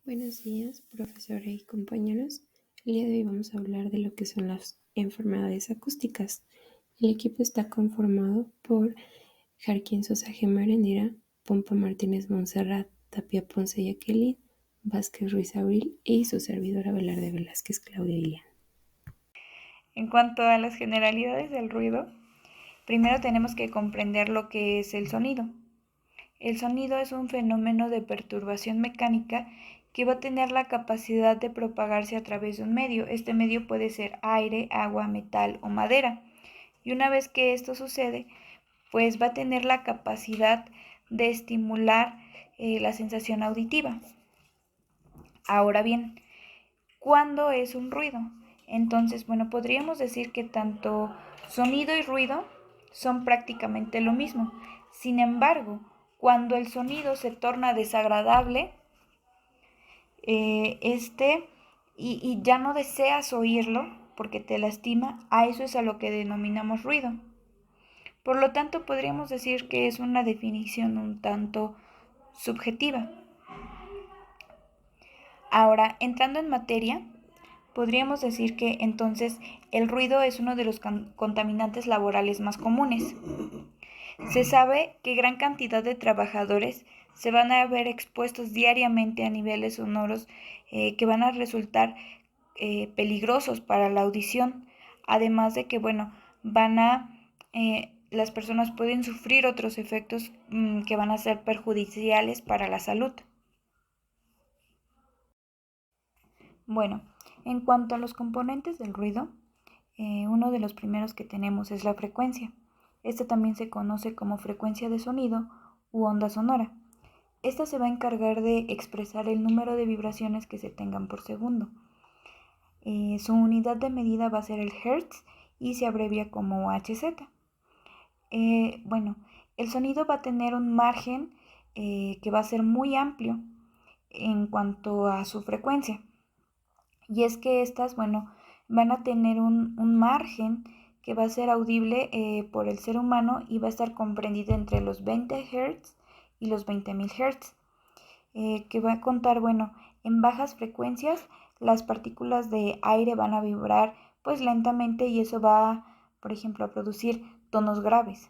Buenos días, profesora y compañeros. El día de hoy vamos a hablar de lo que son las enfermedades acústicas. El equipo está conformado por Jarquín Sosa Gemarendira, Pompa Martínez Montserrat, Tapia Ponce Jacqueline, Vázquez Ruiz Abril y su servidora Velarde Velázquez Claudia Ilian. En cuanto a las generalidades del ruido, primero tenemos que comprender lo que es el sonido. El sonido es un fenómeno de perturbación mecánica que va a tener la capacidad de propagarse a través de un medio. Este medio puede ser aire, agua, metal o madera. Y una vez que esto sucede, pues va a tener la capacidad de estimular la sensación auditiva. Ahora bien, ¿cuándo es un ruido? Entonces, podríamos decir que tanto sonido y ruido son prácticamente lo mismo. Sin embargo, cuando el sonido se torna desagradable, y ya no deseas oírlo porque te lastima, a eso es a lo que denominamos ruido. Por lo tanto, podríamos decir que es una definición un tanto subjetiva. Ahora, entrando en materia, podríamos decir que entonces el ruido es uno de los contaminantes laborales más comunes. Se sabe que gran cantidad de trabajadores se van a ver expuestos diariamente a niveles sonoros que van a resultar peligrosos para la audición, además de que, las personas pueden sufrir otros efectos que van a ser perjudiciales para la salud. Bueno, en cuanto a los componentes del ruido, uno de los primeros que tenemos es la frecuencia. Esta también se conoce como frecuencia de sonido u onda sonora. Esta se va a encargar de expresar el número de vibraciones que se tengan por segundo. Su unidad de medida va a ser el hertz y se abrevia como Hz. El sonido va a tener un margen que va a ser muy amplio en cuanto a su frecuencia. Y es que estas, van a tener un margen que va a ser audible por el ser humano y va a estar comprendido entre los 20 Hz y los 20.000 Hz, que va a contar, en bajas frecuencias las partículas de aire van a vibrar pues lentamente y eso va, por ejemplo, a producir tonos graves.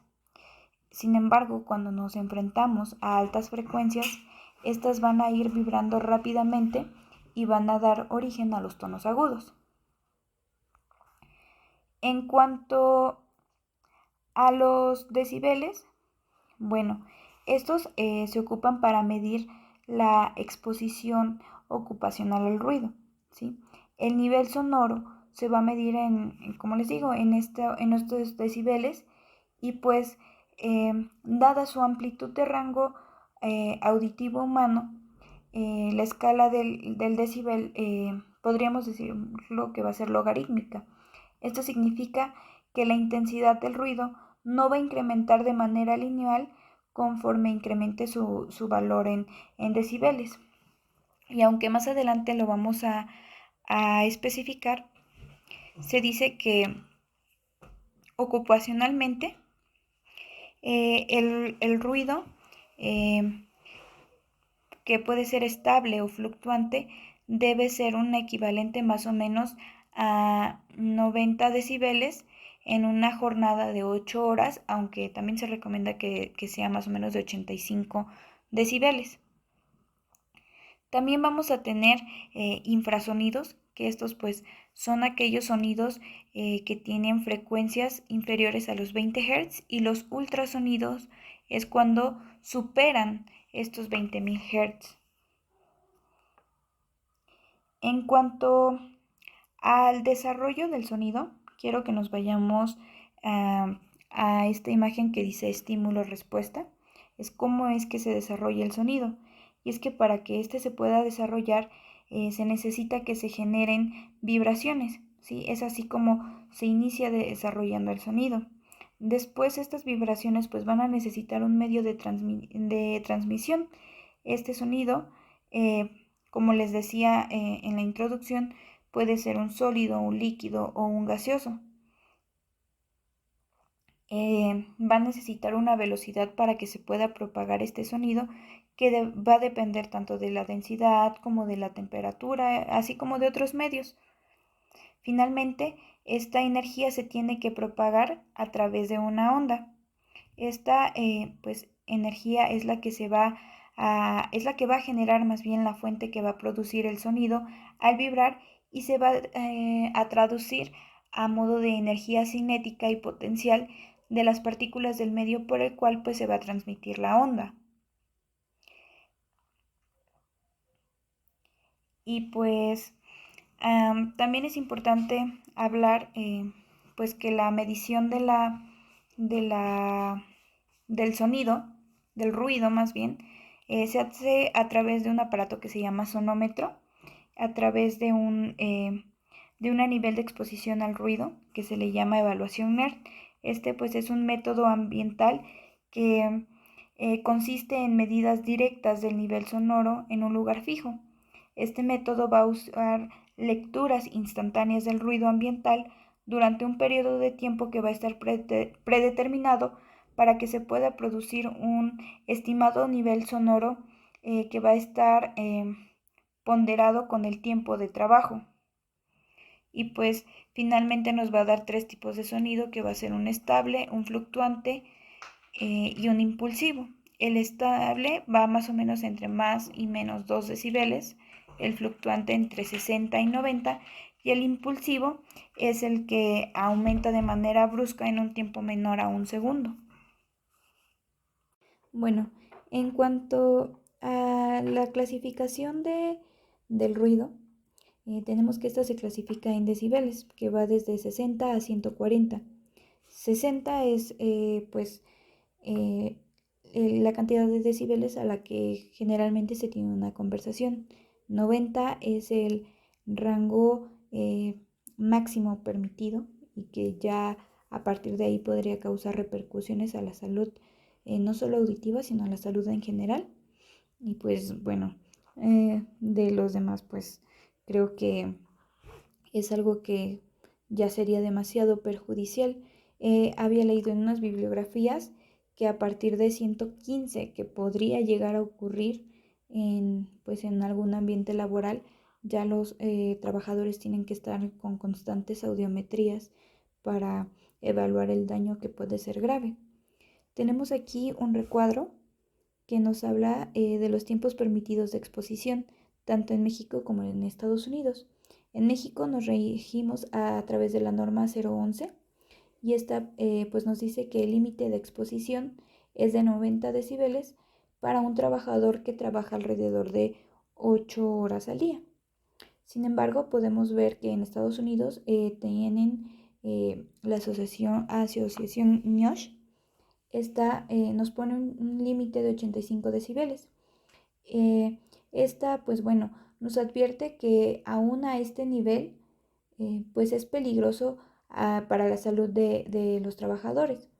Sin embargo, cuando nos enfrentamos a altas frecuencias, estas van a ir vibrando rápidamente y van a dar origen a los tonos agudos. En cuanto a los decibeles, estos se ocupan para medir la exposición ocupacional al ruido, ¿sí? El nivel sonoro se va a medir como les digo, en estos decibeles y pues dada su amplitud de rango auditivo humano, la escala del decibel podríamos decirlo que va a ser logarítmica. Esto significa que la intensidad del ruido no va a incrementar de manera lineal conforme incremente su valor en decibeles. Y aunque más adelante lo vamos a especificar, se dice que ocupacionalmente el ruido que puede ser estable o fluctuante debe ser un equivalente más o menos a 90 decibeles en una jornada de 8 horas, aunque también se recomienda que sea más o menos de 85 decibeles. También vamos a tener infrasonidos, que estos pues son aquellos sonidos que tienen frecuencias inferiores a los 20 Hz y los ultrasonidos es cuando superan estos 20.000 Hz. En cuanto al desarrollo del sonido, quiero que nos vayamos a esta imagen que dice estímulo-respuesta. Es cómo es que se desarrolla el sonido. Y es que para que éste se pueda desarrollar se necesita que se generen vibraciones, ¿sí? Es así como se inicia desarrollando el sonido. Después estas vibraciones pues van a necesitar un medio de transmisión. Este sonido, como les decía en la introducción, puede ser un sólido, un líquido o un gaseoso. Va a necesitar una velocidad para que se pueda propagar este sonido que va a depender tanto de la densidad como de la temperatura, así como de otros medios. Finalmente, esta energía se tiene que propagar a través de una onda. Esta pues energía es la que es la que va a generar más bien la fuente que va a producir el sonido al vibrar y se va a traducir a modo de energía cinética y potencial de las partículas del medio por el cual pues se va a transmitir la onda. Y pues también es importante hablar pues que la medición de la, del sonido, del ruido más bien, se hace a través de un aparato que se llama sonómetro, a través de un nivel de exposición al ruido que se le llama evaluación NERD. Este pues es un método ambiental que consiste en medidas directas del nivel sonoro en un lugar fijo. Este método va a usar lecturas instantáneas del ruido ambiental durante un periodo de tiempo que va a estar predeterminado para que se pueda producir un estimado nivel sonoro que va a estar ponderado con el tiempo de trabajo. Y pues finalmente nos va a dar tres tipos de sonido, que va a ser un estable, un fluctuante y un impulsivo. El estable va más o menos entre más y menos 2 decibeles, el fluctuante entre 60 y 90 y el impulsivo es el que aumenta de manera brusca en un tiempo menor a un segundo. Bueno, en cuanto a la clasificación del ruido, tenemos que esta se clasifica en decibeles, que va desde 60 a 140. 60 es la cantidad de decibeles a la que generalmente se tiene una conversación. 90 es el rango máximo permitido y que ya a partir de ahí podría causar repercusiones a la salud, no solo auditiva, sino a la salud en general. Y pues bueno, de los demás pues creo que es algo que ya sería demasiado perjudicial. Había leído en unas bibliografías que a partir de 115, que podría llegar a ocurrir pues en algún ambiente laboral, ya los trabajadores tienen que estar con constantes audiometrías para evaluar el daño que puede ser grave. Tenemos aquí un recuadro que nos habla de los tiempos permitidos de exposición, tanto en México como en Estados Unidos. En México nos regimos a través de la norma 011 y esta pues nos dice que el límite de exposición es de 90 decibeles para un trabajador que trabaja alrededor de 8 horas al día. Sin embargo, podemos ver que en Estados Unidos tienen la asociación NIOSH. Esta nos pone un límite de 85 decibeles. Esta, pues bueno, nos advierte que aún a este nivel, pues es peligroso para la salud de los trabajadores.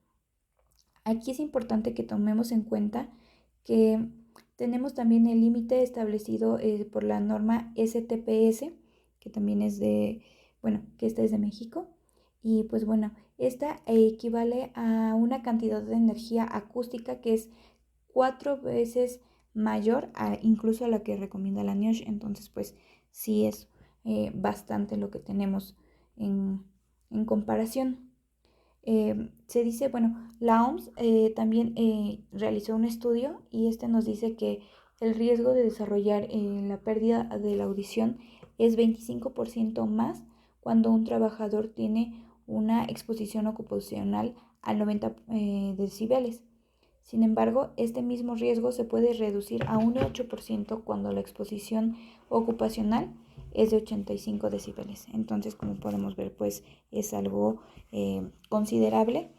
Aquí es importante que tomemos en cuenta que tenemos también el límite establecido por la norma STPS, que también es que esta es de México. Y pues bueno, esta equivale a una cantidad de energía acústica que es 4 veces mayor incluso a la que recomienda la NIOSH. Entonces, pues sí es bastante lo que tenemos en comparación. Se dice, bueno, la OMS también realizó un estudio y este nos dice que el riesgo de desarrollar la pérdida de la audición es 25% más cuando un trabajador tiene una exposición ocupacional a 90 decibeles. Sin embargo, este mismo riesgo se puede reducir a un 8% cuando la exposición ocupacional es de 85 decibeles. Entonces, como podemos ver, pues es algo considerable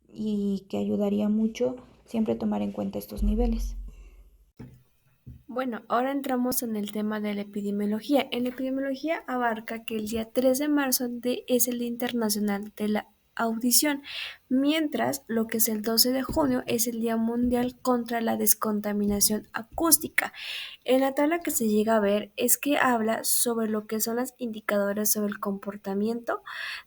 y que ayudaría mucho siempre tomar en cuenta estos niveles. Bueno, ahora entramos en el tema de la epidemiología. En la epidemiología abarca que el día 3 de marzo es el Día Internacional de la Audición, Mientras lo que es el 12 de junio es el Día Mundial contra la Descontaminación Acústica. En la tabla que se llega a ver es que habla sobre lo que son los indicadores sobre el comportamiento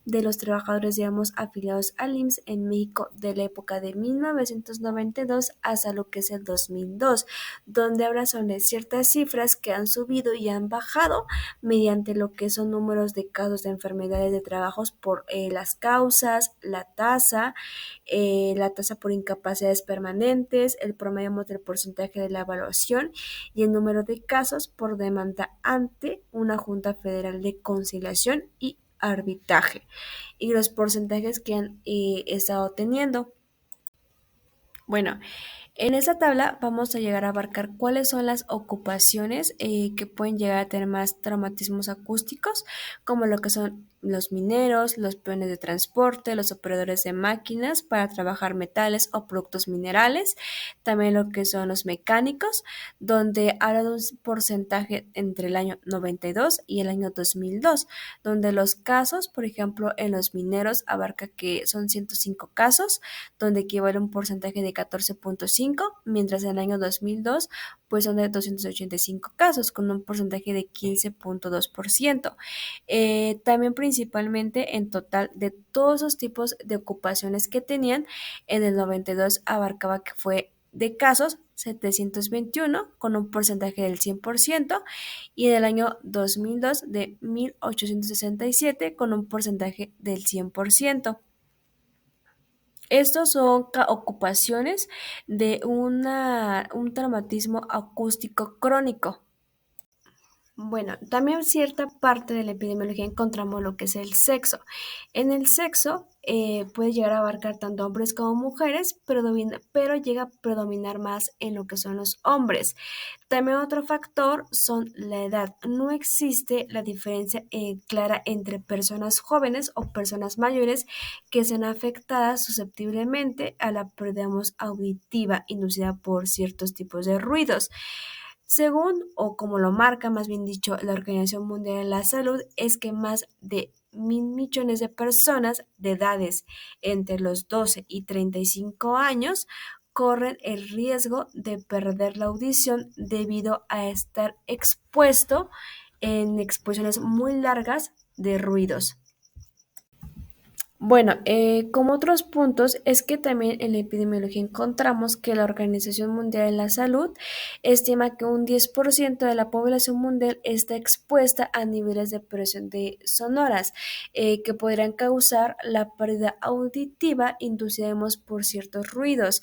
de los trabajadores, digamos, afiliados al IMSS en México de la época de 1992 hasta lo que es el 2002, donde habla sobre ciertas cifras que han subido y han bajado mediante lo que son números de casos de enfermedades de trabajos por las causas, la tasa por incapacidades permanentes, el promedio del porcentaje de la evaluación y el número de casos por demanda ante una Junta Federal de Conciliación y Arbitraje y los porcentajes que han estado teniendo. Bueno, en esta tabla vamos a llegar a abarcar cuáles son las ocupaciones que pueden llegar a tener más traumatismos acústicos, como lo que son los mineros, los peones de transporte, los operadores de máquinas para trabajar metales o productos minerales, también lo que son los mecánicos, donde habla de un porcentaje entre el año 92 y el año 2002, donde los casos, por ejemplo, en los mineros abarca que son 105 casos, donde equivale a un porcentaje de 14.5, mientras en el año 2002 pues son de 285 casos, con un porcentaje de 15.2%. También principalmente en total de todos los tipos de ocupaciones que tenían, en el 92 abarcaba que fue de casos 721 con un porcentaje del 100% y en el año 2002 de 1867 con un porcentaje del 100%. Estos son ocupaciones de un traumatismo acústico crónico. Bueno, también cierta parte de la epidemiología encontramos lo que es el sexo. En el sexo puede llegar a abarcar tanto hombres como mujeres, pero llega a predominar más en lo que son los hombres. También otro factor son la edad. No existe la diferencia clara entre personas jóvenes o personas mayores que sean afectadas susceptiblemente a la pérdida auditiva inducida por ciertos tipos de ruidos. Según, o como lo marca más bien dicho, la Organización Mundial de la Salud, es que más de 1.000 millones de personas de edades entre los 12 y 35 años corren el riesgo de perder la audición debido a estar expuesto en exposiciones muy largas de ruidos. Bueno, como otros puntos es que también en la epidemiología encontramos que la Organización Mundial de la Salud estima que un 10% de la población mundial está expuesta a niveles de presión de sonoras que podrían causar la pérdida auditiva inducida por ciertos ruidos.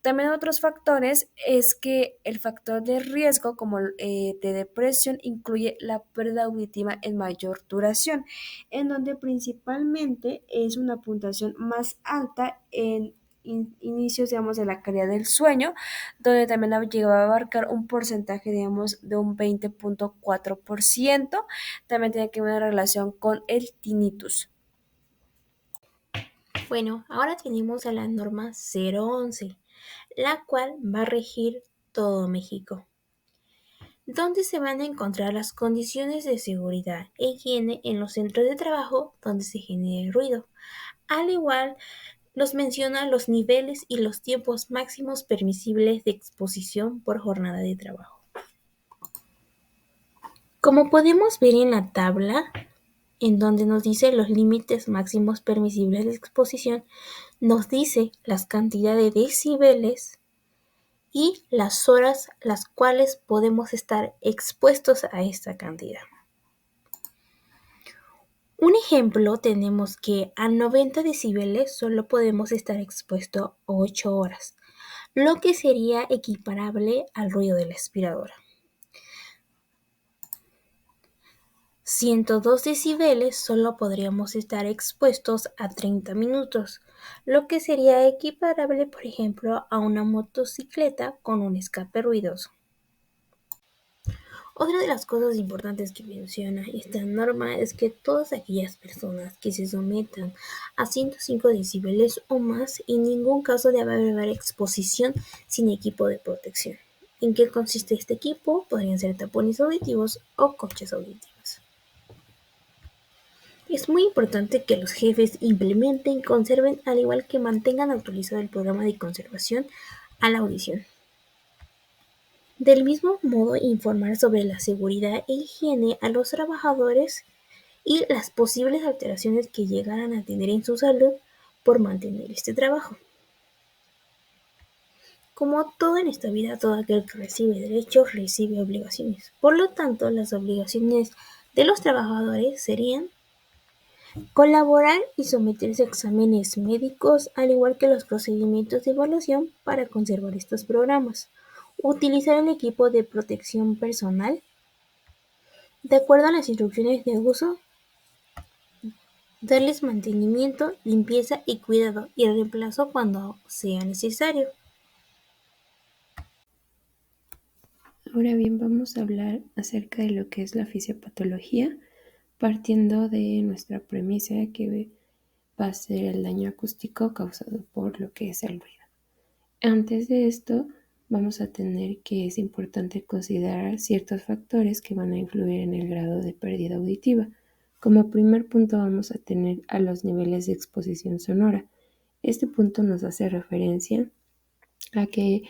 También otros factores es que el factor de riesgo como de depresión incluye la pérdida auditiva en mayor duración, en donde principalmente es una puntuación más alta en inicios, digamos, de la calidad del sueño, donde también llegaba a abarcar un porcentaje, digamos, de un 20.4%. También tiene que ver una relación con el tinnitus. Bueno, ahora tenemos a la norma 011, la cual va a regir todo México, donde se van a encontrar las condiciones de seguridad e higiene en los centros de trabajo donde se genere ruido. Al igual, nos menciona los niveles y los tiempos máximos permisibles de exposición por jornada de trabajo. Como podemos ver en la tabla, en donde nos dice los límites máximos permisibles de exposición, nos dice las cantidades de decibeles y las horas las cuales podemos estar expuestos a esta cantidad. Un ejemplo tenemos que a 90 decibeles solo podemos estar expuestos 8 horas, lo que sería equiparable al ruido de la aspiradora. 102 decibeles solo podríamos estar expuestos a 30 minutos, lo que sería equiparable, por ejemplo, a una motocicleta con un escape ruidoso. Otra de las cosas importantes que menciona esta norma es que todas aquellas personas que se sometan a 105 decibeles o más, en ningún caso debe haber exposición sin equipo de protección. ¿En qué consiste este equipo? Podrían ser tapones auditivos o conchas auditivas. Es muy importante que los jefes implementen, conserven, al igual que mantengan actualizado el programa de conservación a la audición. Del mismo modo, informar sobre la seguridad e higiene a los trabajadores y las posibles alteraciones que llegaran a tener en su salud por mantener este trabajo. Como todo en esta vida, todo aquel que recibe derechos recibe obligaciones. Por lo tanto, las obligaciones de los trabajadores serían colaborar y someterse a exámenes médicos, al igual que los procedimientos de evaluación para conservar estos programas. Utilizar el equipo de protección personal de acuerdo a las instrucciones de uso, darles mantenimiento, limpieza y cuidado y reemplazo cuando sea necesario. Ahora bien, vamos a hablar acerca de lo que es la fisiopatología, partiendo de nuestra premisa que va a ser el daño acústico causado por lo que es el ruido. Antes de esto, vamos a tener que es importante considerar ciertos factores que van a influir en el grado de pérdida auditiva. Como primer punto vamos a tener a los niveles de exposición sonora. Este punto nos hace referencia a que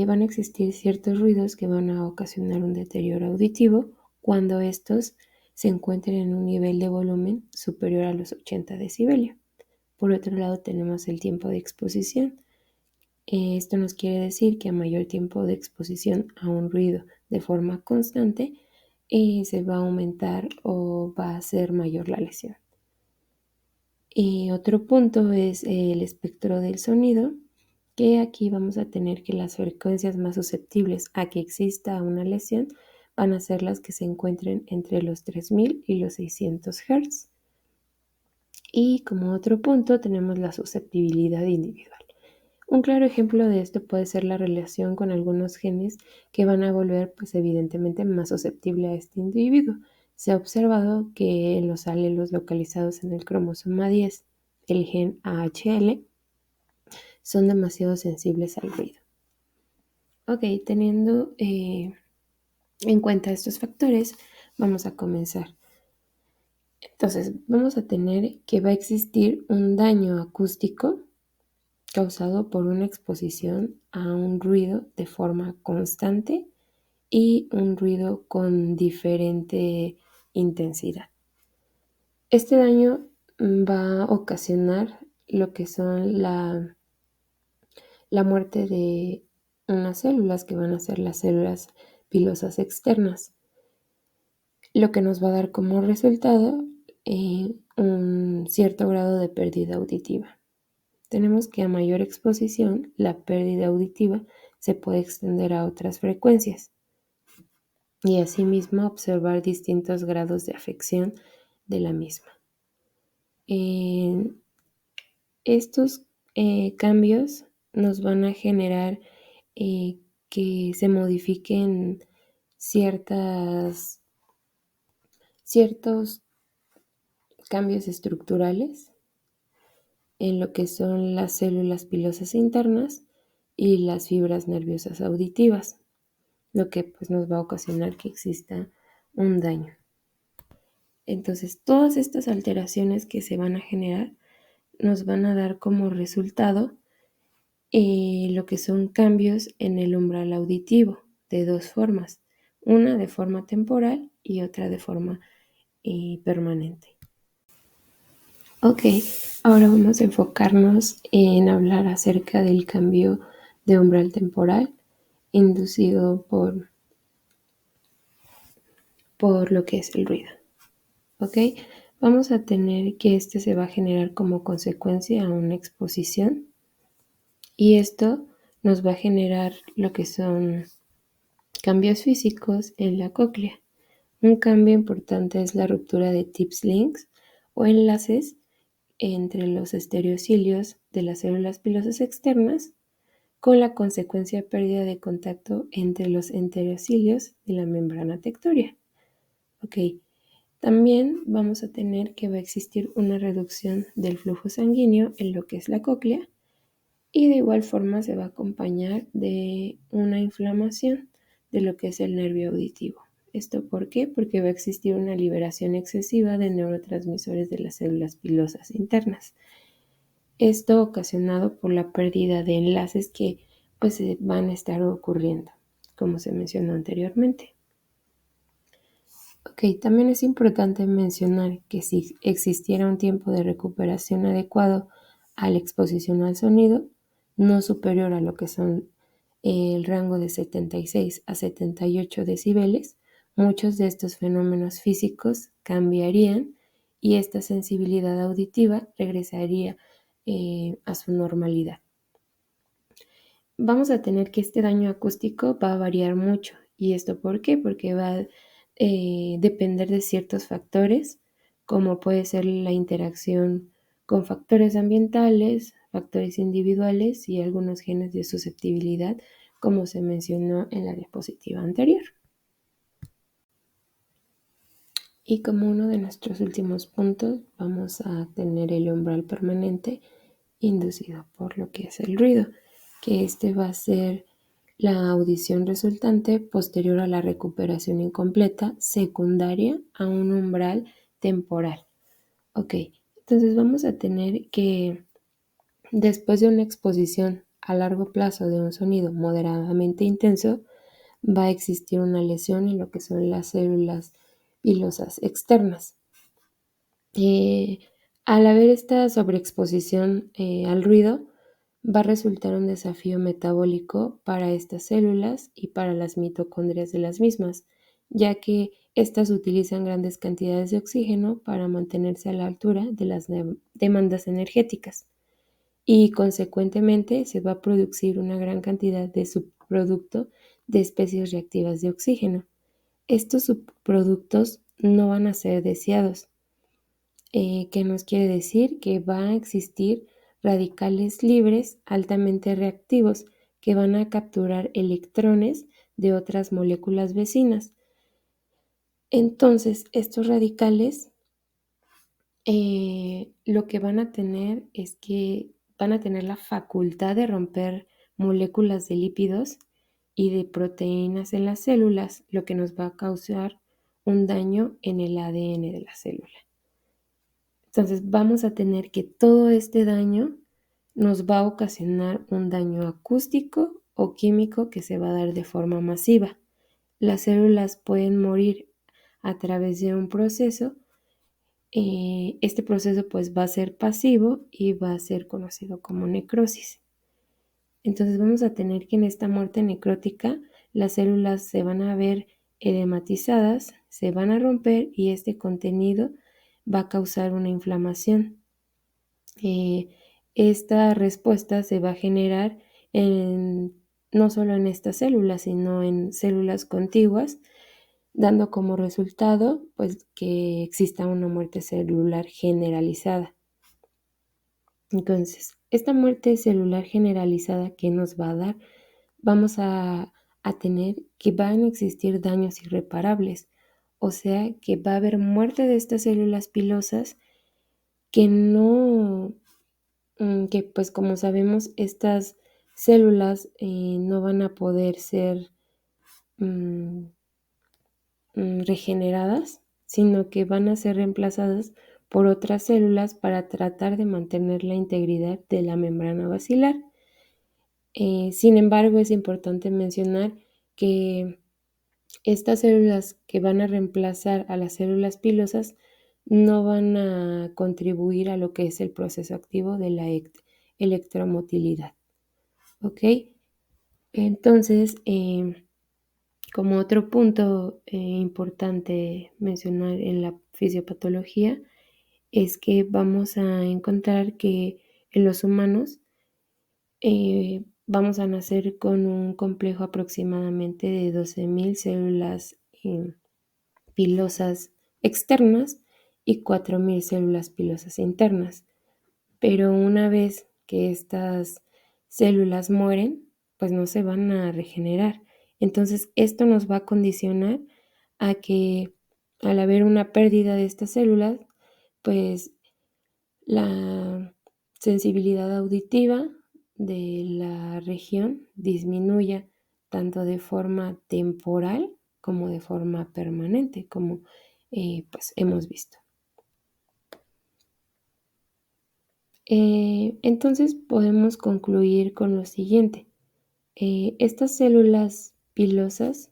van a existir ciertos ruidos que van a ocasionar un deterioro auditivo cuando estos se encuentren en un nivel de volumen superior a los 80 decibelios. Por otro lado tenemos el tiempo de exposición. Esto nos quiere decir que a mayor tiempo de exposición a un ruido de forma constante, se va a aumentar o va a ser mayor la lesión. Y otro punto es el espectro del sonido, que aquí vamos a tener que las frecuencias más susceptibles a que exista una lesión van a ser las que se encuentren entre los 3000 y los 600 Hz. Y como otro punto tenemos la susceptibilidad individual. Un claro ejemplo de esto puede ser la relación con algunos genes que van a volver pues evidentemente más susceptible a este individuo. Se ha observado que en los alelos localizados en el cromosoma 10, el gen AHL, son demasiado sensibles al ruido. Ok, teniendo en cuenta estos factores, vamos a comenzar. Entonces, vamos a tener que va a existir un daño acústico causado por una exposición a un ruido de forma constante y un ruido con diferente intensidad. Este daño va a ocasionar lo que son la muerte de unas células que van a ser las células pilosas externas, lo que nos va a dar como resultado un cierto grado de pérdida auditiva. Tenemos que a mayor exposición, la pérdida auditiva se puede extender a otras frecuencias y asimismo observar distintos grados de afección de la misma. Estos cambios nos van a generar que se modifiquen ciertos cambios estructurales en lo que son las células pilosas internas y las fibras nerviosas auditivas, lo que pues nos va a ocasionar que exista un daño. Entonces, todas estas alteraciones que se van a generar nos van a dar como resultado lo que son cambios en el umbral auditivo de dos formas, una de forma temporal y otra de forma permanente. Ok, ahora vamos a enfocarnos en hablar acerca del cambio de umbral temporal inducido por lo que es el ruido. Ok, vamos a tener que este se va a generar como consecuencia a una exposición y esto nos va a generar lo que son cambios físicos en la cóclea. Un cambio importante es la ruptura de tips links o enlaces entre los estereocilios de las células pilosas externas, con la consecuencia pérdida de contacto entre los enterocilios de la membrana tectoria. Ok, también vamos a tener que va a existir una reducción del flujo sanguíneo en lo que es la cóclea y de igual forma se va a acompañar de una inflamación de lo que es el nervio auditivo. ¿Esto por qué? Porque va a existir una liberación excesiva de neurotransmisores de las células pilosas internas. Esto ocasionado por la pérdida de enlaces que pues van a estar ocurriendo, como se mencionó anteriormente. Ok, también es importante mencionar que si existiera un tiempo de recuperación adecuado a la exposición al sonido, no superior a lo que son el rango de 76 a 78 decibeles, muchos de estos fenómenos físicos cambiarían y esta sensibilidad auditiva regresaría a su normalidad. Vamos a tener que este daño acústico va a variar mucho. ¿Y esto por qué? Porque va a depender de ciertos factores, como puede ser la interacción con factores ambientales, factores individuales y algunos genes de susceptibilidad, como se mencionó en la diapositiva anterior. Y como uno de nuestros últimos puntos, vamos a tener el umbral permanente inducido por lo que es el ruido, que este va a ser la audición resultante posterior a la recuperación incompleta secundaria a un umbral temporal. Ok, entonces vamos a tener que después de una exposición a largo plazo de un sonido moderadamente intenso, va a existir una lesión en lo que son las células pilosas externas. Al haber esta sobreexposición al ruido, va a resultar un desafío metabólico para estas células y para las mitocondrias de las mismas, ya que estas utilizan grandes cantidades de oxígeno para mantenerse a la altura de las demandas energéticas y consecuentemente se va a producir una gran cantidad de subproducto de especies reactivas de oxígeno. Estos subproductos no van a ser deseados. ¿Qué nos quiere decir? Que va a existir radicales libres altamente reactivos que van a capturar electrones de otras moléculas vecinas. Entonces, estos radicales lo que van a tener es que van a tener la facultad de romper moléculas de lípidos y de proteínas en las células, lo que nos va a causar un daño en el ADN de la célula. Entonces vamos a tener que todo este daño nos va a ocasionar un daño acústico o químico que se va a dar de forma masiva. Las células pueden morir a través de un proceso. Este proceso pues va a ser pasivo y va a ser conocido como necrosis. Entonces vamos a tener que en esta muerte necrótica las células se van a ver edematizadas, se van a romper y este contenido va a causar una inflamación. Esta respuesta se va a generar no solo en estas células, sino en células contiguas, dando como resultado pues, que exista una muerte celular generalizada. Entonces, esta muerte celular generalizada que nos va a dar, vamos a tener que van a existir daños irreparables, o sea que va a haber muerte de estas células pilosas que no, que pues como sabemos, estas células no van a poder ser regeneradas, sino que van a ser reemplazadas por otras células para tratar de mantener la integridad de la membrana basilar. Sin embargo, es importante mencionar que estas células que van a reemplazar a las células pilosas no van a contribuir a lo que es el proceso activo de la electromotilidad. ¿Ok? Entonces, como otro punto importante mencionar en la fisiopatología es que vamos a encontrar que en los humanos vamos a nacer con un complejo aproximadamente de 12.000 células pilosas externas y 4.000 células pilosas internas. Pero una vez que estas células mueren, pues no se van a regenerar. Entonces, esto nos va a condicionar a que al haber una pérdida de estas células, pues la sensibilidad auditiva de la región disminuya tanto de forma temporal como de forma permanente, como pues hemos visto. Entonces podemos concluir con lo siguiente. Estas células pilosas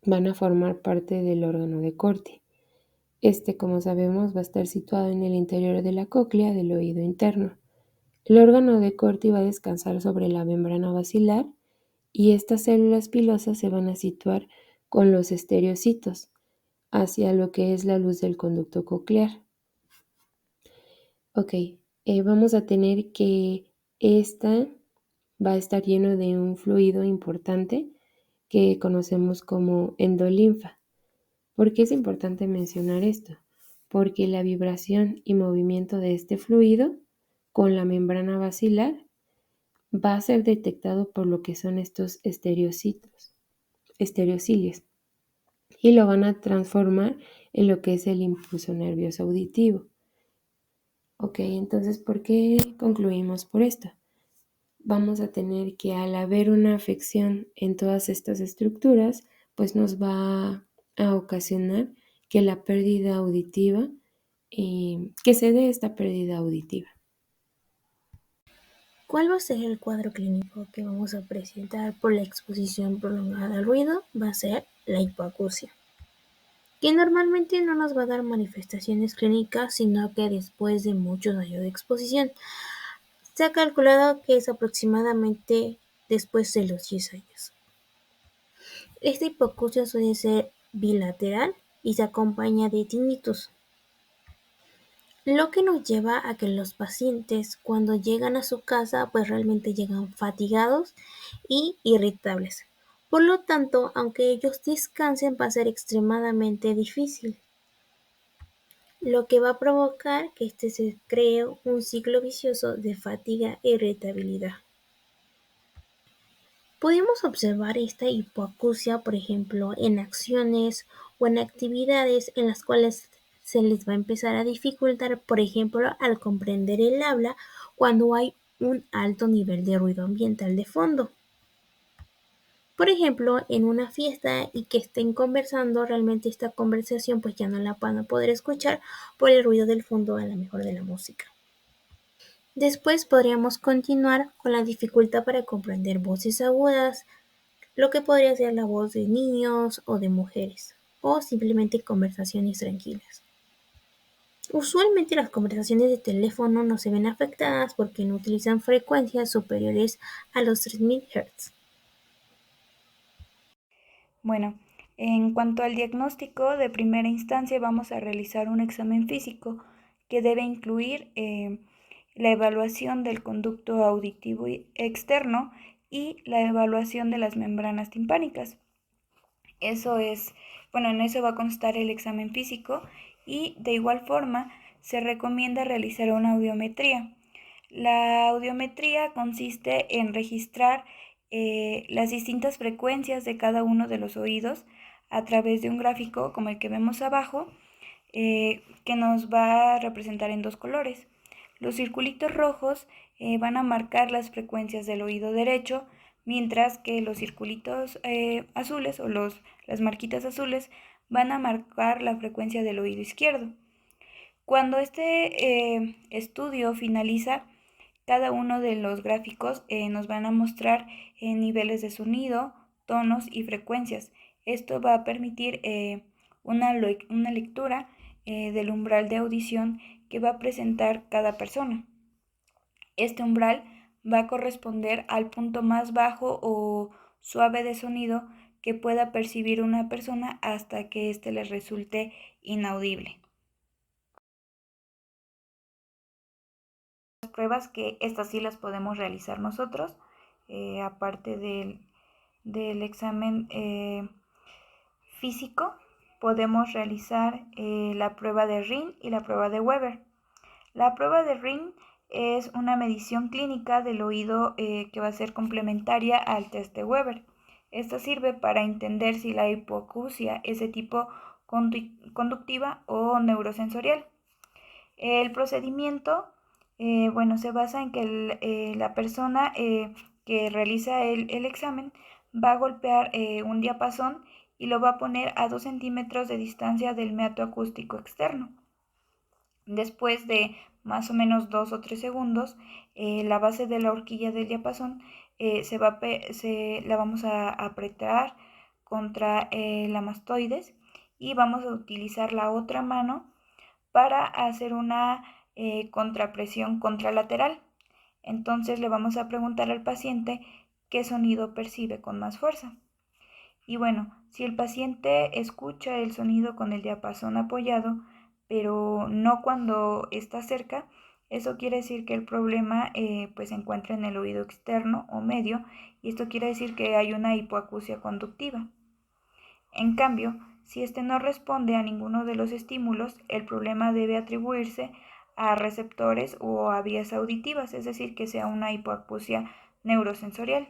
van a formar parte del órgano de Corti. Como sabemos, va a estar situado en el interior de la cóclea del oído interno. El órgano de Corti va a descansar sobre la membrana basilar y estas células pilosas se van a situar con los estereocitos hacia lo que es la luz del conducto coclear. Ok, vamos a tener que esta va a estar lleno de un fluido importante que conocemos como endolinfa. ¿Por qué es importante mencionar esto? Porque la vibración y movimiento de este fluido con la membrana basilar va a ser detectado por lo que son estos estereocilios, y lo van a transformar en lo que es el impulso nervioso auditivo. Ok, entonces, ¿por qué concluimos por esto? Vamos a tener que al haber una afección en todas estas estructuras, pues nos va a ocasionar que la pérdida auditiva, que se dé esta pérdida auditiva. ¿Cuál va a ser el cuadro clínico que vamos a presentar por la exposición prolongada al ruido? Va a ser la hipoacusia, que normalmente no nos va a dar manifestaciones clínicas, sino que después de muchos años de exposición. Se ha calculado que es aproximadamente después de los 10 años. Esta hipoacusia suele ser bilateral y se acompaña de tinnitus, lo que nos lleva a que los pacientes cuando llegan a su casa pues realmente llegan fatigados y irritables. Por lo tanto, aunque ellos descansen va a ser extremadamente difícil, lo que va a provocar que se cree un ciclo vicioso de fatiga e irritabilidad. Podemos observar esta hipoacusia, por ejemplo, en acciones o en actividades en las cuales se les va a empezar a dificultar, por ejemplo, al comprender el habla cuando hay un alto nivel de ruido ambiental de fondo. Por ejemplo, en una fiesta y que estén conversando, realmente esta conversación pues ya no la van a poder escuchar por el ruido del fondo, a lo mejor de la música. Después podríamos continuar con la dificultad para comprender voces agudas, lo que podría ser la voz de niños o de mujeres, o simplemente conversaciones tranquilas. Usualmente las conversaciones de teléfono no se ven afectadas porque no utilizan frecuencias superiores a los 3000 Hz. Bueno, en cuanto al diagnóstico, de primera instancia vamos a realizar un examen físico que debe incluir la evaluación del conducto auditivo externo y la evaluación de las membranas timpánicas. En eso va a constar el examen físico y de igual forma se recomienda realizar una audiometría. La audiometría consiste en registrar las distintas frecuencias de cada uno de los oídos a través de un gráfico como el que vemos abajo, que nos va a representar en dos colores. Los circulitos rojos van a marcar las frecuencias del oído derecho, mientras que los circulitos azules o las marquitas azules van a marcar la frecuencia del oído izquierdo. Cuando este estudio finaliza, cada uno de los gráficos nos van a mostrar niveles de sonido, tonos y frecuencias. Esto va a permitir una lectura del umbral de audición que va a presentar cada persona. Este umbral va a corresponder al punto más bajo o suave de sonido que pueda percibir una persona hasta que éste le resulte inaudible. Pruebas que estas sí las podemos realizar nosotros, aparte del examen físico, podemos realizar la prueba de Ring y la prueba de Weber. La prueba de Ring es una medición clínica del oído que va a ser complementaria al test de Weber. Esta sirve para entender si la hipoacusia es de tipo conductiva o neurosensorial. El procedimiento se basa en que la persona que realiza el examen va a golpear un diapasón y lo va a poner a 2 centímetros de distancia del meato acústico externo. Después de más o menos 2 o 3 segundos, la base de la horquilla del diapasón la vamos a apretar contra la mastoides y vamos a utilizar la otra mano para hacer una contrapresión contralateral. Entonces le vamos a preguntar al paciente qué sonido percibe con más fuerza. Y bueno, si el paciente escucha el sonido con el diapasón apoyado, pero no cuando está cerca, eso quiere decir que el problema pues se encuentra en el oído externo o medio, y esto quiere decir que hay una hipoacusia conductiva. En cambio, si este no responde a ninguno de los estímulos, el problema debe atribuirse a receptores o a vías auditivas, es decir, que sea una hipoacusia neurosensorial.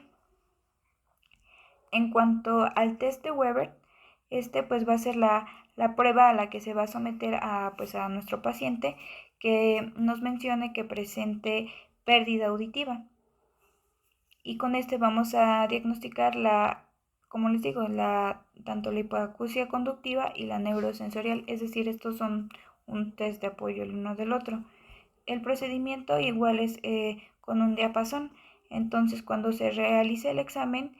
En cuanto al test de Weber, este pues va a ser la prueba a la que se va a someter a nuestro paciente que nos mencione que presente pérdida auditiva. Y con este vamos a diagnosticar como les digo, tanto la hipoacusia conductiva y la neurosensorial, es decir, estos son un test de apoyo el uno del otro. El procedimiento igual es con un diapasón, entonces cuando se realice el examen,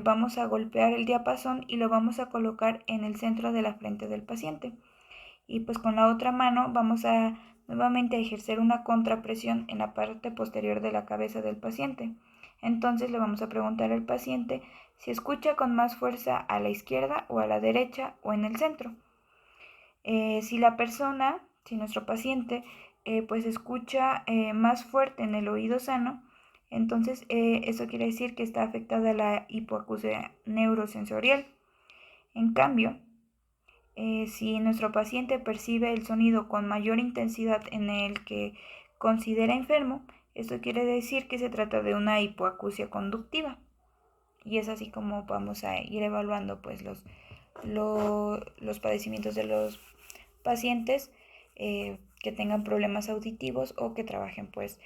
vamos a golpear el diapasón y lo vamos a colocar en el centro de la frente del paciente. Y pues con la otra mano vamos a nuevamente ejercer una contrapresión en la parte posterior de la cabeza del paciente. Entonces le vamos a preguntar al paciente si escucha con más fuerza a la izquierda o a la derecha o en el centro. Si nuestro paciente pues escucha más fuerte en el oído sano, entonces eso quiere decir que está afectada la hipoacusia neurosensorial. En cambio, si nuestro paciente percibe el sonido con mayor intensidad en el que considera enfermo, esto quiere decir que se trata de una hipoacusia conductiva. Y es así como vamos a ir evaluando pues los padecimientos de los pacientes que tengan problemas auditivos o que trabajen pues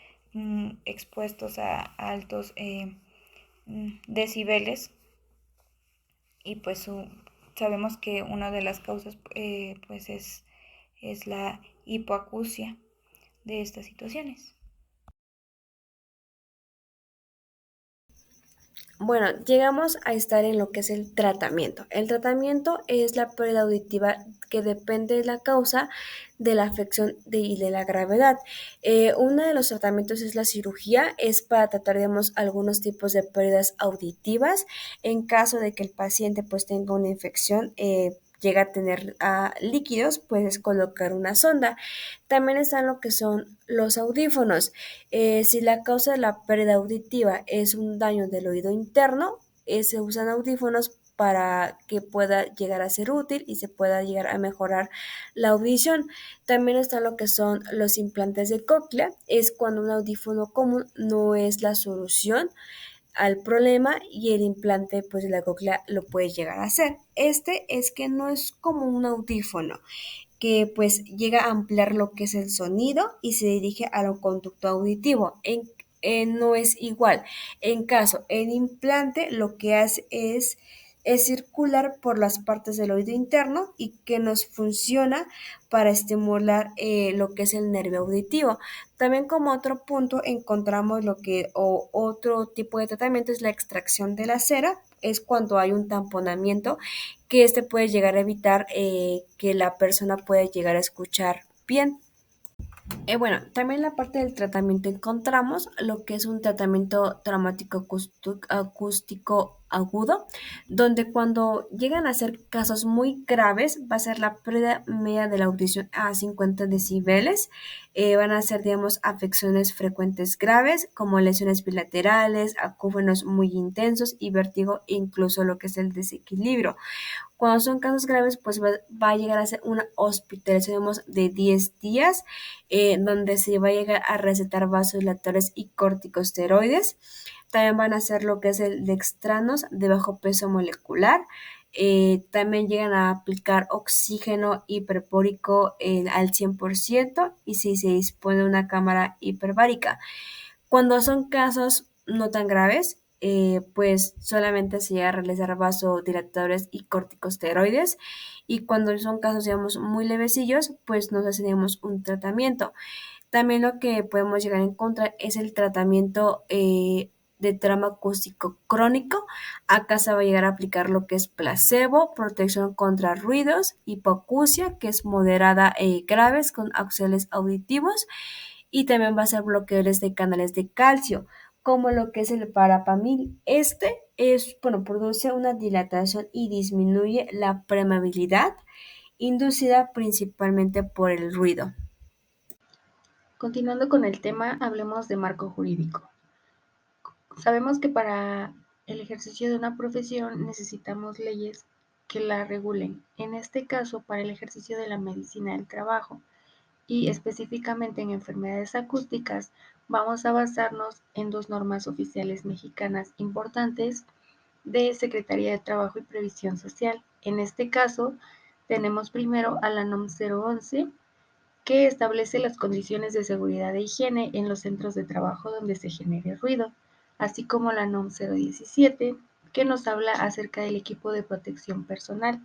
expuestos a altos decibeles, y pues sabemos que una de las causas pues es la hipoacusia de estas situaciones. Bueno, llegamos a estar en lo que es el tratamiento. El tratamiento es la pérdida auditiva que depende de la causa de la afección y de la gravedad. Uno de los tratamientos es la cirugía, es para tratar, digamos, algunos tipos de pérdidas auditivas. En caso de que el paciente pues tenga una infección, llega a tener líquidos, puedes colocar una sonda. También están lo que son los audífonos. Si la causa de la pérdida auditiva es un daño del oído interno, se usan audífonos para que pueda llegar a ser útil y se pueda llegar a mejorar la audición. También está lo que son los implantes de cóclea, es cuando un audífono común no es la solución al problema y el implante pues de la cóclea lo puede llegar a hacer. Este es que no es como un audífono que pues llega a ampliar lo que es el sonido y se dirige a lo conducto auditivo. No es igual. En caso, el implante lo que hace es circular por las partes del oído interno y que nos funciona para estimular lo que es el nervio auditivo. También como otro punto encontramos otro tipo de tratamiento es la extracción de la cera, es cuando hay un tamponamiento que este puede llegar a evitar que la persona pueda llegar a escuchar bien. Bueno, también en la parte del tratamiento encontramos lo que es un tratamiento traumático acústico agudo, donde cuando llegan a ser casos muy graves va a ser la pérdida media de la audición a 50 decibeles, van a ser, digamos, afecciones frecuentes graves como lesiones bilaterales, acúfenos muy intensos y vértigo, incluso lo que es el desequilibrio. Cuando son casos graves, pues va a llegar a ser una hospitalización de 10 días, donde se va a llegar a recetar vasodilatores y corticosteroides. También van a hacer lo que es el dextranos de bajo peso molecular. También llegan a aplicar oxígeno hiperbórico al 100% y si se dispone de una cámara hiperbárica. Cuando son casos no tan graves, pues solamente se llega a realizar vasodilatadores y corticosteroides, y cuando son casos, digamos, muy levecillos, pues nos hacemos un tratamiento. También lo que podemos llegar a encontrar es el tratamiento de trauma acústico crónico. Acá se va a llegar a aplicar lo que es placebo, protección contra ruidos, hipoacusia, que es moderada e graves con auxilios auditivos, y también va a ser bloqueadores de canales de calcio, como lo que es el parapamil. Este es, bueno, produce una dilatación y disminuye la permeabilidad inducida principalmente por el ruido. Continuando con el tema, hablemos de marco jurídico. Sabemos que para el ejercicio de una profesión necesitamos leyes que la regulen. En este caso, para el ejercicio de la medicina del trabajo y específicamente en enfermedades acústicas, vamos a basarnos en dos normas oficiales mexicanas importantes de Secretaría de Trabajo y Previsión Social. En este caso, tenemos primero a la NOM 011, que establece las condiciones de seguridad e higiene en los centros de trabajo donde se genere ruido, así como la NOM 017, que nos habla acerca del equipo de protección personal,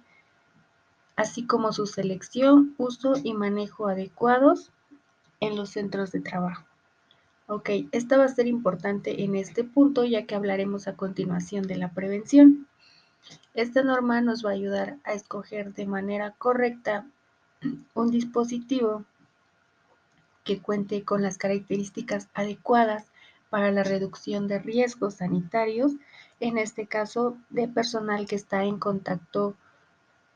así como su selección, uso y manejo adecuados en los centros de trabajo. Ok, esta va a ser importante en este punto, ya que hablaremos a continuación de la prevención. Esta norma nos va a ayudar a escoger de manera correcta un dispositivo que cuente con las características adecuadas para la reducción de riesgos sanitarios, en este caso de personal que está en contacto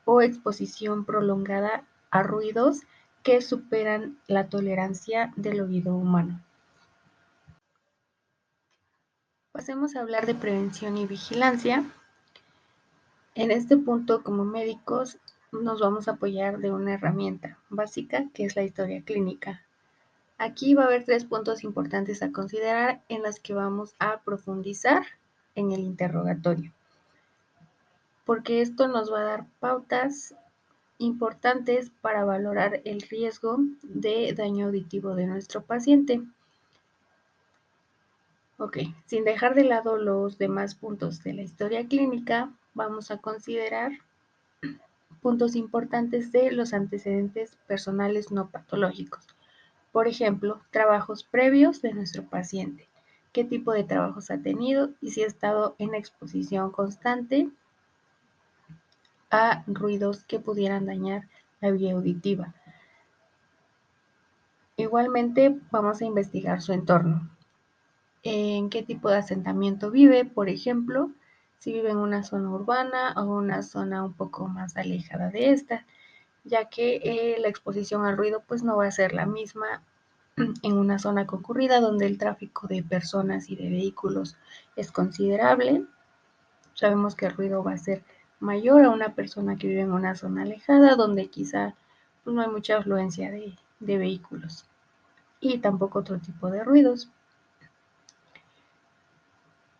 o exposición prolongada a ruidos que superan la tolerancia del oído humano. Pasemos a hablar de prevención y vigilancia. En este punto, como médicos, nos vamos a apoyar de una herramienta básica que es la historia clínica. Aquí va a haber 3 puntos importantes a considerar en las que vamos a profundizar en el interrogatorio, porque esto nos va a dar pautas importantes para valorar el riesgo de daño auditivo de nuestro paciente. Ok, sin dejar de lado los demás puntos de la historia clínica, vamos a considerar puntos importantes de los antecedentes personales no patológicos. Por ejemplo, trabajos previos de nuestro paciente, qué tipo de trabajos ha tenido y si ha estado en exposición constante a ruidos que pudieran dañar la vía auditiva. Igualmente vamos a investigar su entorno, en qué tipo de asentamiento vive, por ejemplo, si vive en una zona urbana o una zona un poco más alejada de esta, ya que la exposición al ruido pues no va a ser la misma en una zona concurrida donde el tráfico de personas y de vehículos es considerable. Sabemos que el ruido va a ser mayor a una persona que vive en una zona alejada donde quizá pues, no hay mucha afluencia de vehículos y tampoco otro tipo de ruidos.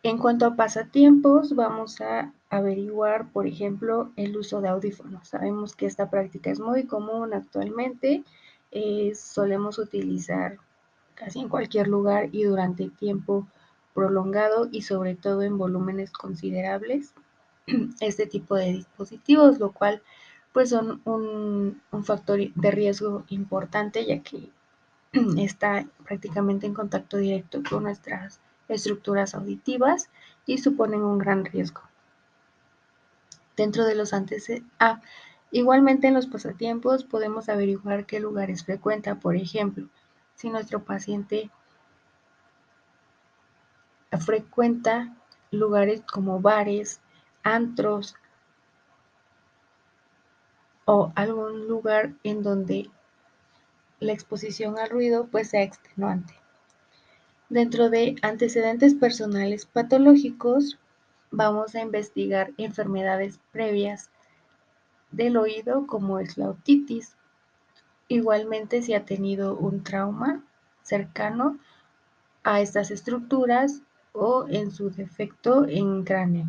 En cuanto a pasatiempos, vamos a averiguar, por ejemplo, el uso de audífonos. Sabemos que esta práctica es muy común actualmente. Solemos utilizar casi en cualquier lugar y durante tiempo prolongado y sobre todo en volúmenes considerables este tipo de dispositivos, lo cual pues son un factor de riesgo importante ya que está prácticamente en contacto directo con nuestras estructuras auditivas y suponen un gran riesgo. Dentro de los antecedentes, igualmente en los pasatiempos podemos averiguar qué lugares frecuenta, por ejemplo, si nuestro paciente frecuenta lugares como bares, antros o algún lugar en donde la exposición al ruido pues sea extenuante. Dentro de antecedentes personales patológicos, vamos a investigar enfermedades previas del oído como es la otitis. Igualmente si ha tenido un trauma cercano a estas estructuras o en su defecto en cráneo.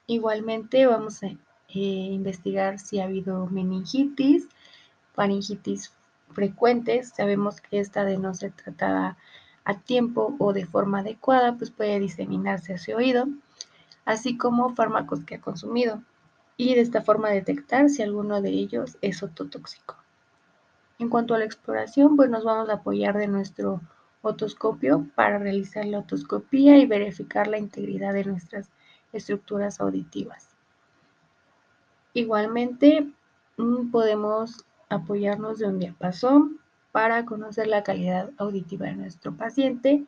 Igualmente vamos a investigar si ha habido meningitis, faringitis frecuentes. Sabemos que esta de no ser tratada a tiempo o de forma adecuada, pues puede diseminarse a su oído, así como fármacos que ha consumido, y de esta forma detectar si alguno de ellos es ototóxico. En cuanto a la exploración, pues nos vamos a apoyar de nuestro otoscopio para realizar la otoscopía y verificar la integridad de nuestras estructuras auditivas. Igualmente, podemos apoyarnos de un diapasón para conocer la calidad auditiva de nuestro paciente,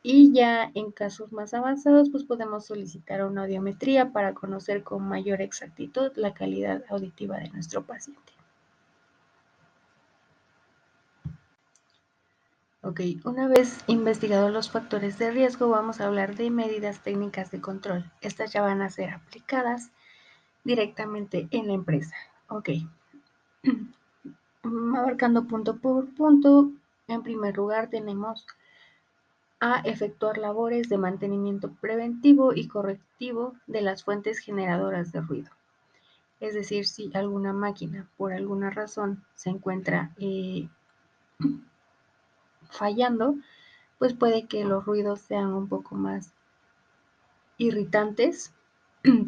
y ya en casos más avanzados, pues podemos solicitar una audiometría para conocer con mayor exactitud la calidad auditiva de nuestro paciente. Ok, una vez investigados los factores de riesgo, vamos a hablar de medidas técnicas de control. Estas ya van a ser aplicadas directamente en la empresa. Ok, abarcando punto por punto, en primer lugar tenemos a efectuar labores de mantenimiento preventivo y correctivo de las fuentes generadoras de ruido. Es decir, si alguna máquina por alguna razón se encuentra fallando, pues puede que los ruidos sean un poco más irritantes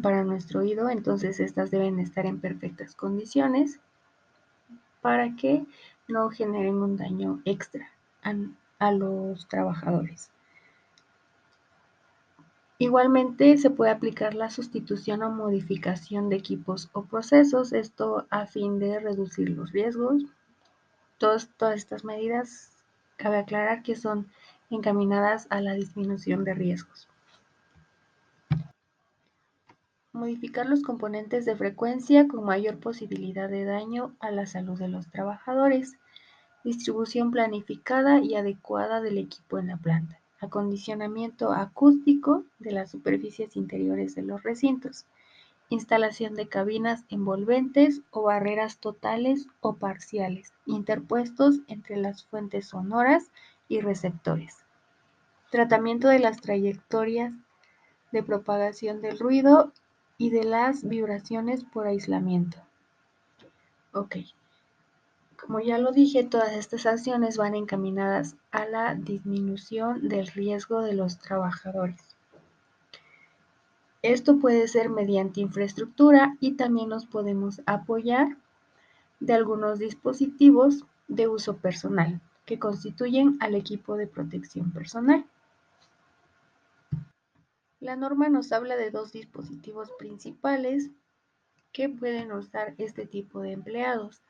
para nuestro oído, entonces estas deben estar en perfectas condiciones para que no generen un daño extra a los trabajadores. Igualmente se puede aplicar la sustitución o modificación de equipos o procesos, esto a fin de reducir los riesgos. Todas estas medidas, cabe aclarar que son encaminadas a la disminución de riesgos. Modificar los componentes de frecuencia con mayor posibilidad de daño a la salud de los trabajadores. Distribución planificada y adecuada del equipo en la planta. Acondicionamiento acústico de las superficies interiores de los recintos. Instalación de cabinas envolventes o barreras totales o parciales, interpuestos entre las fuentes sonoras y receptores. Tratamiento de las trayectorias de propagación del ruido y de las vibraciones por aislamiento. Ok. Como ya lo dije, todas estas acciones van encaminadas a la disminución del riesgo de los trabajadores. Esto puede ser mediante infraestructura y también nos podemos apoyar de algunos dispositivos de uso personal que constituyen al equipo de protección personal. La norma nos habla de dos dispositivos principales que pueden usar este tipo de empleados.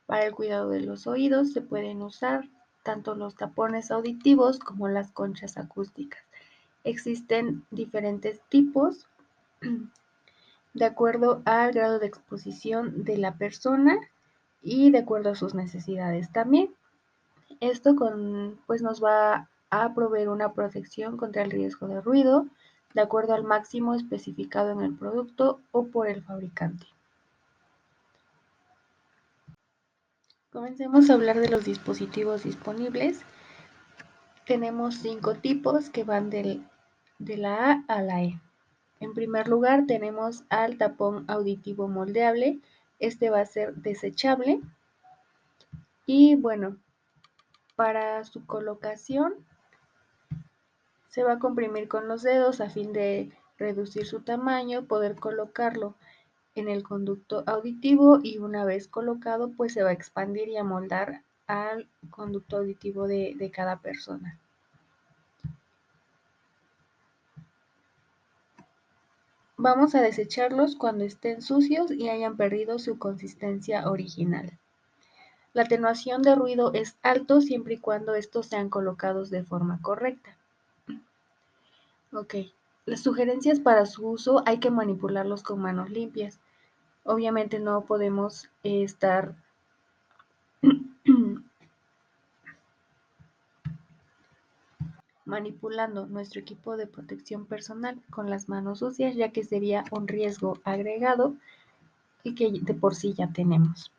Para el cuidado de los oídos se pueden usar tanto los tapones auditivos como las conchas acústicas. Existen diferentes tipos de acuerdo al grado de exposición de la persona y de acuerdo a sus necesidades también. Esto pues nos va a proveer una protección contra el riesgo de ruido de acuerdo al máximo especificado en el producto o por el fabricante. Comencemos a hablar de los dispositivos disponibles. Tenemos 5 tipos que van de la A a la E. En primer lugar tenemos al tapón auditivo moldeable. Este va a ser desechable y bueno, para su colocación se va a comprimir con los dedos a fin de reducir su tamaño, poder colocarlo en el conducto auditivo y una vez colocado pues se va a expandir y amoldar al conducto auditivo de cada persona. Vamos a desecharlos cuando estén sucios y hayan perdido su consistencia original. La atenuación de ruido es alto siempre y cuando estos sean colocados de forma correcta. Ok, las sugerencias para su uso hay que manipularlos con manos limpias. Obviamente no podemos estar manipulando nuestro equipo de protección personal con las manos sucias, ya que sería un riesgo agregado y que de por sí ya tenemos.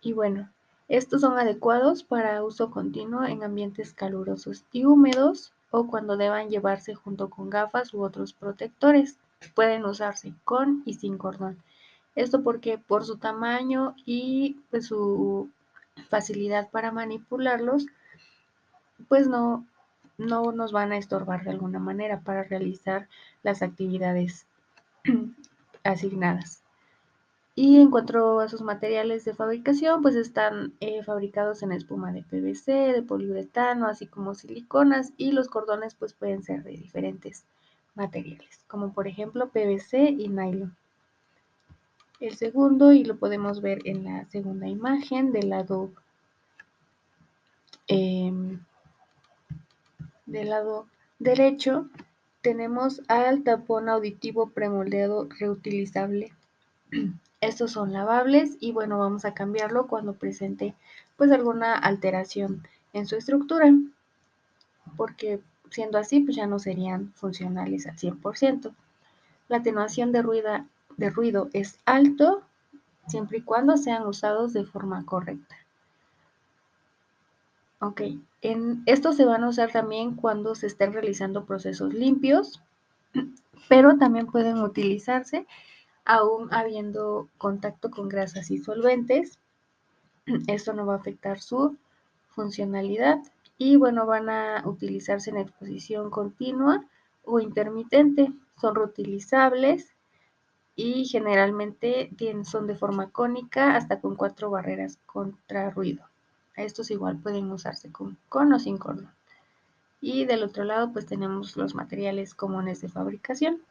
Y bueno, estos son adecuados para uso continuo en ambientes calurosos y húmedos o cuando deban llevarse junto con gafas u otros protectores. Pueden usarse con y sin cordón. Esto porque por su tamaño y pues, su facilidad para manipularlos, pues no nos van a estorbar de alguna manera para realizar las actividades asignadas. Y en cuanto a sus materiales de fabricación, pues están fabricados en espuma de PVC, de poliuretano, así como siliconas, y los cordones pues pueden ser de diferentes materiales, como por ejemplo PVC y nylon. El segundo, y lo podemos ver en la segunda imagen eh, del lado derecho, tenemos al tapón auditivo premoldeado reutilizable. Estos son lavables y bueno, vamos a cambiarlo cuando presente pues alguna alteración en su estructura, porque siendo así pues ya no serían funcionales al 100%. La atenuación de ruido es alto siempre y cuando sean usados de forma correcta. Ok, estos se van a usar también cuando se estén realizando procesos limpios, pero también pueden utilizarse aún habiendo contacto con grasas y solventes. Esto no va a afectar su funcionalidad y bueno, van a utilizarse en exposición continua o intermitente. Son reutilizables y generalmente son de forma cónica hasta con 4 barreras contra ruido. Estos igual pueden usarse con o sin cordón. Y del otro lado pues tenemos los materiales comunes de fabricación.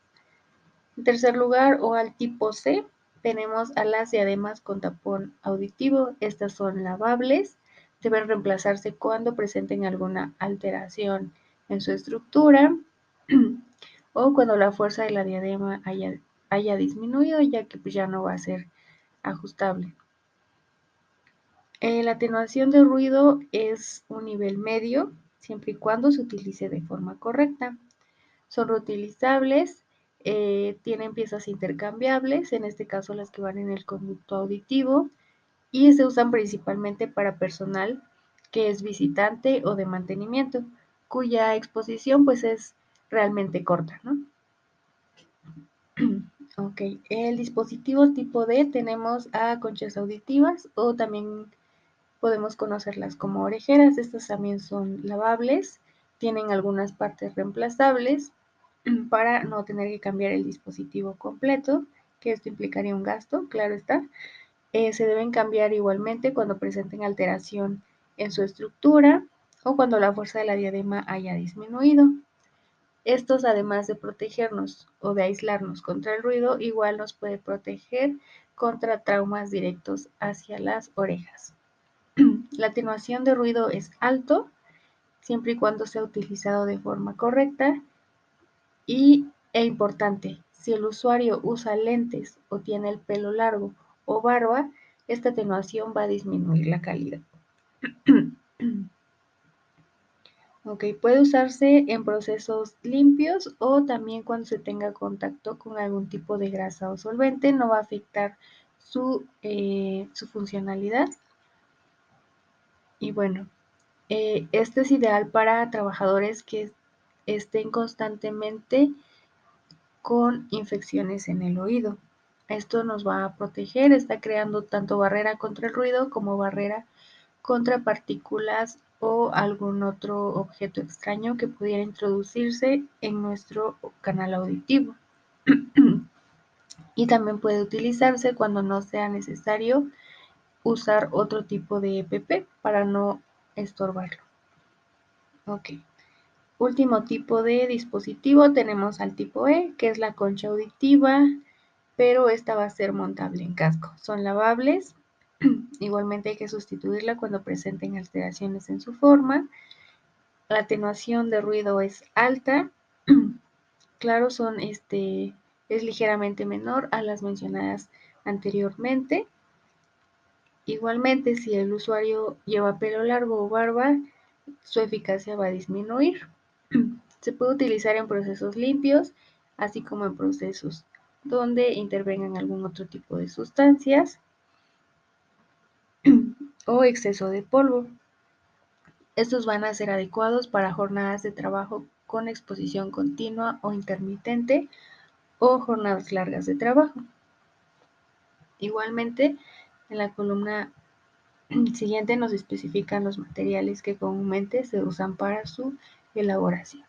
En tercer lugar, o al tipo C, tenemos a las diademas con tapón auditivo. Estas son lavables, deben reemplazarse cuando presenten alguna alteración en su estructura o cuando la fuerza de la diadema haya disminuido, ya que pues, ya no va a ser ajustable. La atenuación de ruido es un nivel medio, siempre y cuando se utilice de forma correcta. Son reutilizables, tienen piezas intercambiables, en este caso las que van en el conducto auditivo, y se usan principalmente para personal que es visitante o de mantenimiento, cuya exposición pues es realmente corta, ¿no? Ok, el dispositivo tipo D tenemos a conchas auditivas o también podemos conocerlas como orejeras. Estas también son lavables, tienen algunas partes reemplazables para no tener que cambiar el dispositivo completo, que esto implicaría un gasto, claro está. Se deben cambiar igualmente cuando presenten alteración en su estructura o cuando la fuerza de la diadema haya disminuido. Estos, además de protegernos o de aislarnos contra el ruido, igual nos puede proteger contra traumas directos hacia las orejas. La atenuación de ruido es alto, siempre y cuando sea utilizado de forma correcta e importante, si el usuario usa lentes o tiene el pelo largo o barba, esta atenuación va a disminuir la calidad. Ok, puede usarse en procesos limpios o también cuando se tenga contacto con algún tipo de grasa o solvente, no va a afectar su funcionalidad. Y bueno, este es ideal para trabajadores que estén constantemente con infecciones en el oído. Esto nos va a proteger, está creando tanto barrera contra el ruido como barrera contra partículas o algún otro objeto extraño que pudiera introducirse en nuestro canal auditivo. Y también puede utilizarse cuando no sea necesario usar otro tipo de EPP para no estorbarlo. Ok. Último tipo de dispositivo tenemos al tipo E, que es la concha auditiva, pero esta va a ser montable en casco. Son lavables, igualmente hay que sustituirla cuando presenten alteraciones en su forma. La atenuación de ruido es alta, claro, es ligeramente menor a las mencionadas anteriormente. Igualmente, si el usuario lleva pelo largo o barba, su eficacia va a disminuir. Se puede utilizar en procesos limpios, así como en procesos donde intervengan algún otro tipo de sustancias o exceso de polvo. Estos van a ser adecuados para jornadas de trabajo con exposición continua o intermitente o jornadas largas de trabajo. Igualmente, en la columna El siguiente nos especifican los materiales que comúnmente se usan para su elaboración.